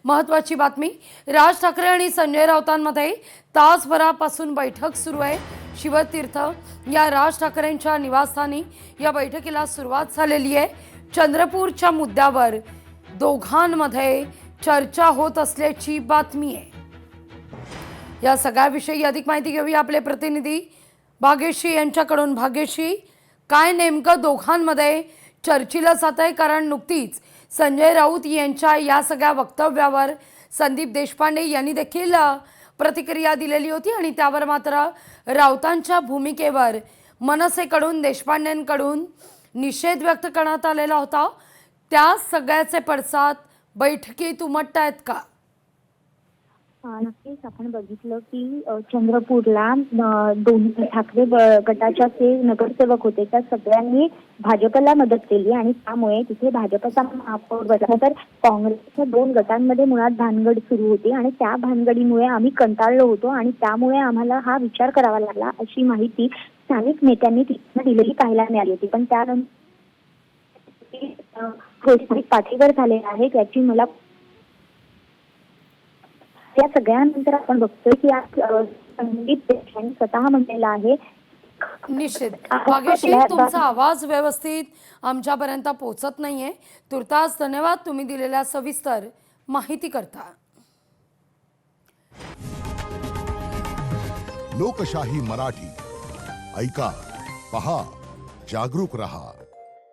महत्त्वाची बातमी, राज ठाकरे आणि संजय राऊतांमध्ये तासभरापासून बैठक सुरू आहे। शिवतीर्थ या राज ठाकरेंच्या निवासस्थानी या बैठकीला सुरुवात झालेली आहे। चंद्रपूरच्या मुद्द्यावर दोघांमध्ये चर्चा होत असल्याची बातमी आहे। या सगळ्याविषयी अधिक माहिती घेऊया आपले प्रतिनिधी भाग्यश्री यांच्याकडून। भाग्यश्री, काय नेमकं दोघांमध्ये चर्चेला जात आहे? कारण नुकतीच संजय राऊत यांच्या या सगळ्या वक्तव्यावर संदीप देशपांडे यांनी देखील प्रतिक्रिया दिलेली होती आणि त्यावर मात्र राऊतांच्या भूमिकेवर मनसेकडून देशपांडेंकडून निषेध व्यक्त करण्यात आलेला होता। त्या सगळ्याचे पडसाद बैठकीत उमटतायत का? नक्कीच आपण बघितलं की चंद्रपूरला दोन ठाकरे गटाच्या जे नगरसेवक होते त्या सगळ्यांनी भाजपला मदत केली आणि त्यामुळे तिथे भाजपचा महापौर बसला। तर काँग्रेसच्या दोन गटांमध्ये मुळात भानगड सुरू होती आणि त्या भानगडीमुळे आम्ही कंटाळलो होतो आणि त्यामुळे आम्हाला हा विचार करावा लागला, अशी माहिती स्थानिक नेत्यांनी तिथे दिलेली पाहायला मिळाली होती। पण त्यानंतर पाठीवर झाले आहे त्याची मला या सगळ्यानंतर आपण बघतोय की आज संदीप देशपांडे स्वतः म्हणलेला आहे। निश्चित भाग्यश्री, तुमचा आवाज व्यवस्थित आमच्यापर्यंत पोहोचत नाहीये। तुर्तास धन्यवाद तुम्ही दिलेल्या सविस्तर माहिती करता। लोकशाही मराठी ऐका, पहा, जागरूक रहा।